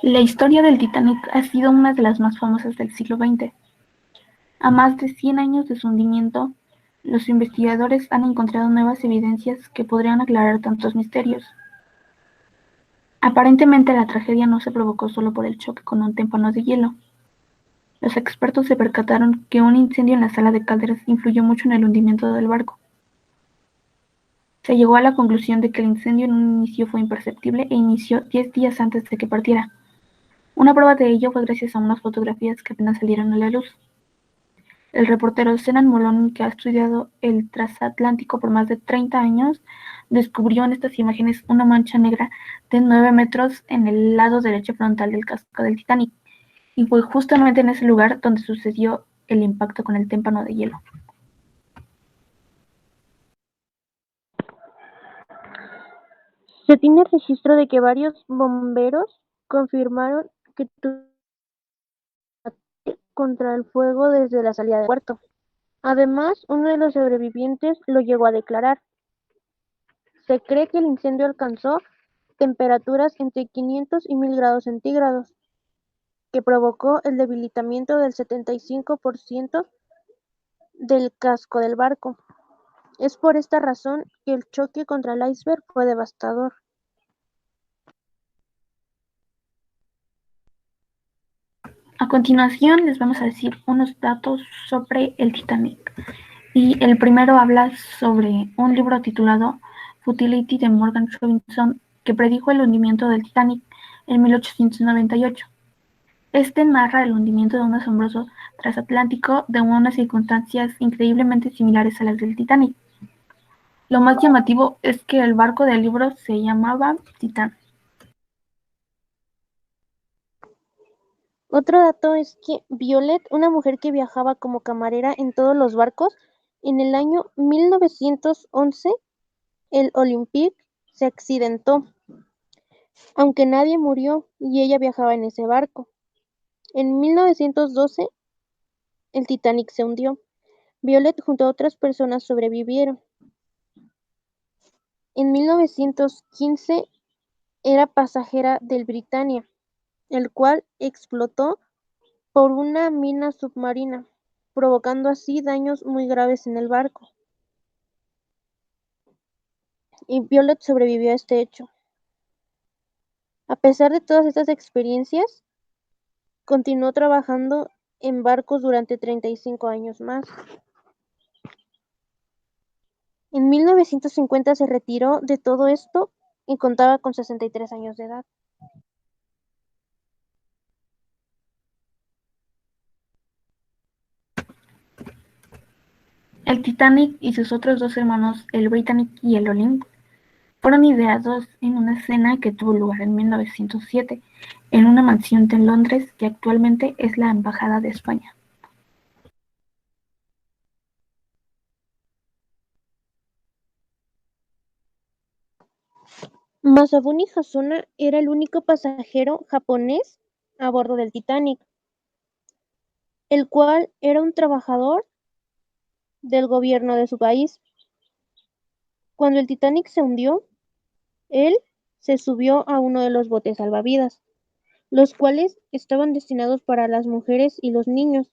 La historia del Titanic ha sido una de las más famosas del siglo XX. A más de 100 años de su hundimiento, los investigadores han encontrado nuevas evidencias que podrían aclarar tantos misterios. Aparentemente la tragedia no se provocó solo por el choque con un témpano de hielo. Los expertos se percataron que un incendio en la sala de calderas influyó mucho en el hundimiento del barco. Se llegó a la conclusión de que el incendio en un inicio fue imperceptible e inició 10 días antes de que partiera. Una prueba de ello fue gracias a unas fotografías que apenas salieron a la luz. El reportero Zenan Molon, que ha estudiado el transatlántico por más de 30 años, descubrió en estas imágenes una mancha negra de 9 metros en el lado derecho frontal del casco del Titanic, y fue justamente en ese lugar donde sucedió el impacto con el témpano de hielo. Se tiene registro de que varios bomberos confirmaron que tuvieron ataque contra el fuego desde la salida del puerto. Además, uno de los sobrevivientes lo llegó a declarar. Se cree que el incendio alcanzó temperaturas entre 500 y 1000 grados centígrados, que provocó el debilitamiento del 75% del casco del barco. Es por esta razón que el choque contra el iceberg fue devastador. A continuación les vamos a decir unos datos sobre el Titanic. Y el primero habla sobre un libro titulado Futility de Morgan Robinson, que predijo el hundimiento del Titanic en 1898. Este narra el hundimiento de un asombroso transatlántico de unas circunstancias increíblemente similares a las del Titanic. Lo más llamativo es que el barco del libro se llamaba Titán. Otro dato es que Violet, una mujer que viajaba como camarera en todos los barcos, en el año 1911 el Olympique se accidentó, aunque nadie murió y ella viajaba en ese barco. En 1912 el Titanic se hundió. Violet junto a otras personas sobrevivieron. En 1915 era pasajera del Britannia, el cual explotó por una mina submarina, provocando así daños muy graves en el barco. Y Violet sobrevivió a este hecho. A pesar de todas estas experiencias, continuó trabajando en barcos durante 35 años más. En 1950 se retiró de todo esto y contaba con 63 años de edad. El Titanic y sus otros dos hermanos, el Britannic y el Olympic, fueron ideados en una escena que tuvo lugar en 1907 en una mansión de Londres que actualmente es la Embajada de España. Masabuni Hasuna era el único pasajero japonés a bordo del Titanic, el cual era un trabajador del gobierno de su país. Cuando el Titanic se hundió, él se subió a uno de los botes salvavidas, los cuales estaban destinados para las mujeres y los niños.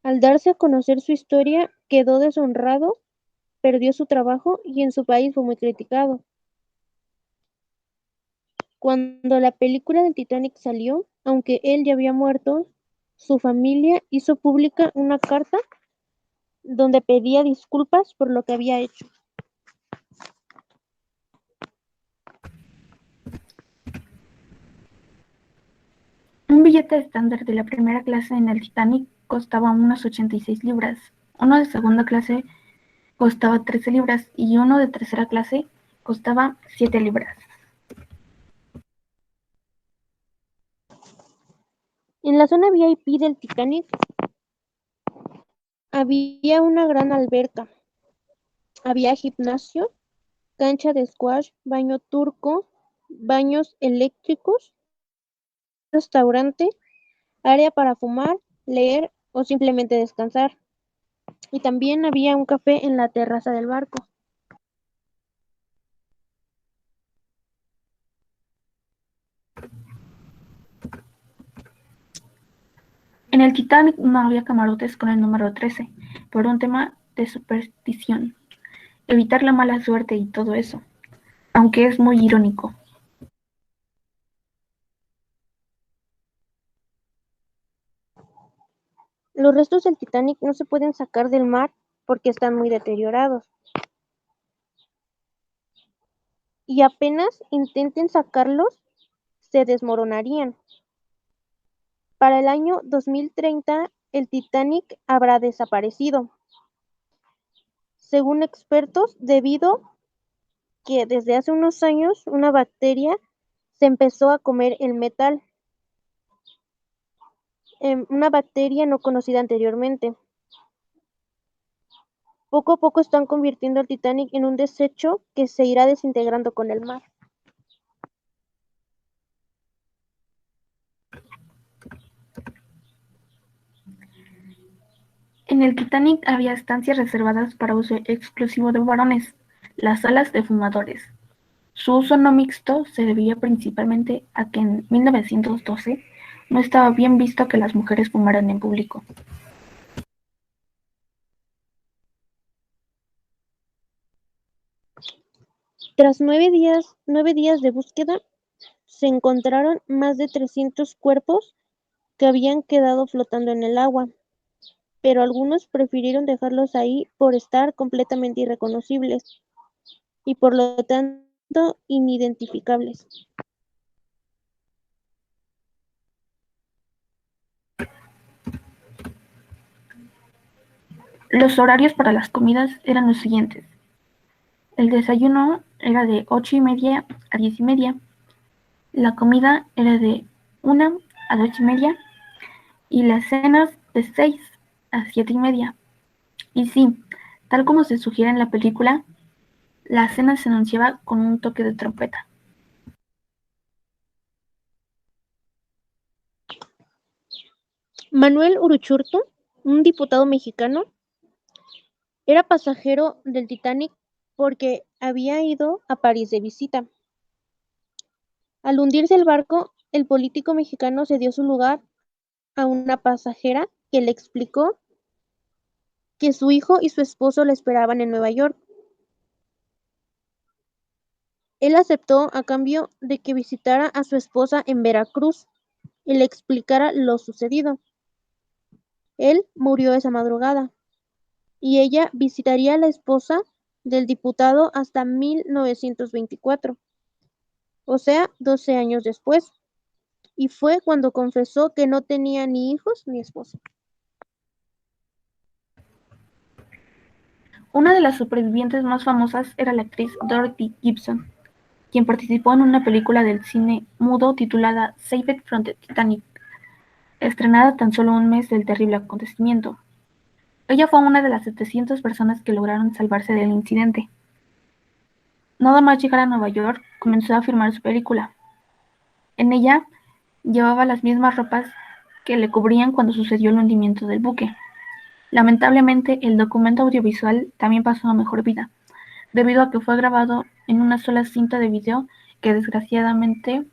Al darse a conocer su historia, quedó deshonrado, perdió su trabajo y en su país fue muy criticado. Cuando la película del Titanic salió, aunque él ya había muerto, su familia hizo pública una carta donde pedía disculpas por lo que había hecho. Un billete estándar de la primera clase en el Titanic costaba unas 86 libras, uno de segunda clase costaba 13 libras y uno de tercera clase costaba 7 libras. En la zona VIP del Titanic había una gran alberca, había gimnasio, cancha de squash, baño turco, baños eléctricos, restaurante, área para fumar, leer o simplemente descansar. Y también había un café en la terraza del barco. En el Titanic no había camarotes con el número 13, por un tema de superstición, evitar la mala suerte y todo eso, aunque es muy irónico. Los restos del Titanic no se pueden sacar del mar porque están muy deteriorados. Y apenas intenten sacarlos, se desmoronarían. Para el año 2030, el Titanic habrá desaparecido, según expertos, debido que desde hace unos años una bacteria se empezó a comer el metal, una bacteria no conocida anteriormente. Poco a poco están convirtiendo al Titanic en un desecho que se irá desintegrando con el mar. En el Titanic había estancias reservadas para uso exclusivo de varones, las salas de fumadores. Su uso no mixto se debía principalmente a que en 1912 no estaba bien visto que las mujeres fumaran en público. Tras 9 días de búsqueda, se encontraron más de 300 cuerpos que habían quedado flotando en el agua, pero algunos prefirieron dejarlos ahí por estar completamente irreconocibles y por lo tanto inidentificables. Los horarios para las comidas eran los siguientes. El desayuno era de 8:30 a 10:30, la comida era de 1 a 2:30 y las cenas de 6 a 7:30. Y sí, tal como se sugiere en la película, la cena se anunciaba con un toque de trompeta. Manuel Uruchurtu, un diputado mexicano, era pasajero del Titanic porque había ido a París de visita. Al hundirse el barco, el político mexicano cedió su lugar a una pasajera que le explicó que su hijo y su esposo la esperaban en Nueva York. Él aceptó a cambio de que visitara a su esposa en Veracruz y le explicara lo sucedido. Él murió esa madrugada y ella visitaría a la esposa del diputado hasta 1924, o sea, 12 años después, y fue cuando confesó que no tenía ni hijos ni esposa. Una de las supervivientes más famosas era la actriz Dorothy Gibson, quien participó en una película del cine mudo titulada Saved from the Titanic, estrenada tan solo un mes del terrible acontecimiento. Ella fue una de las 700 personas que lograron salvarse del incidente. Nada más llegar a Nueva York, comenzó a filmar su película. En ella, llevaba las mismas ropas que le cubrían cuando sucedió el hundimiento del buque. Lamentablemente, el documento audiovisual también pasó a mejor vida, debido a que fue grabado en una sola cinta de video que desgraciadamente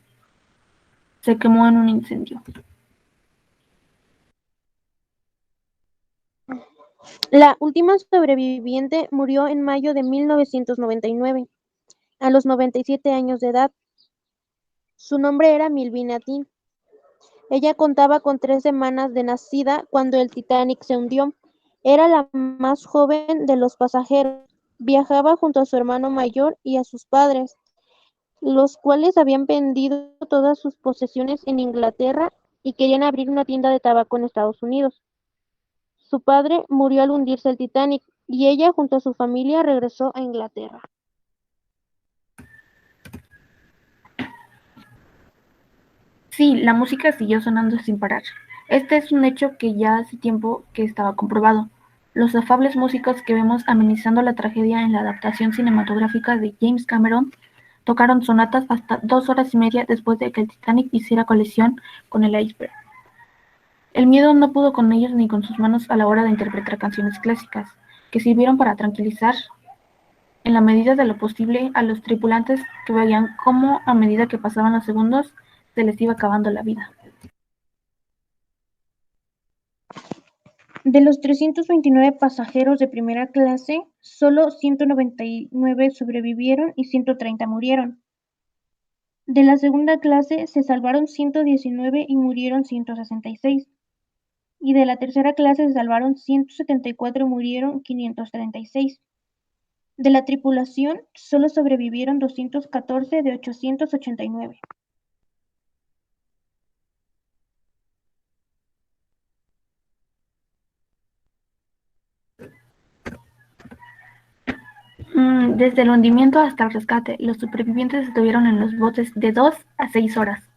se quemó en un incendio. La última sobreviviente murió en mayo de 1999, a los 97 años de edad. Su nombre era Milvina Dean. Ella contaba con 3 semanas de nacida cuando el Titanic se hundió. Era la más joven de los pasajeros. Viajaba junto a su hermano mayor y a sus padres, los cuales habían vendido todas sus posesiones en Inglaterra y querían abrir una tienda de tabaco en Estados Unidos. Su padre murió al hundirse el Titanic y ella, junto a su familia, regresó a Inglaterra. Sí, la música siguió sonando sin parar. Este es un hecho que ya hace tiempo que estaba comprobado. Los afables músicos que vemos amenizando la tragedia en la adaptación cinematográfica de James Cameron tocaron sonatas hasta 2 horas y media después de que el Titanic hiciera colisión con el iceberg. El miedo no pudo con ellos ni con sus manos a la hora de interpretar canciones clásicas, que sirvieron para tranquilizar, en la medida de lo posible, a los tripulantes que veían cómo, a medida que pasaban los segundos, se les iba acabando la vida. De los 329 pasajeros de primera clase, solo 199 sobrevivieron y 130 murieron. De la segunda clase se salvaron 119 y murieron 166. Y de la tercera clase se salvaron 174 y murieron 536. De la tripulación solo sobrevivieron 214 de 889. Desde el hundimiento hasta el rescate, los supervivientes estuvieron en los botes de 2 a 6 horas.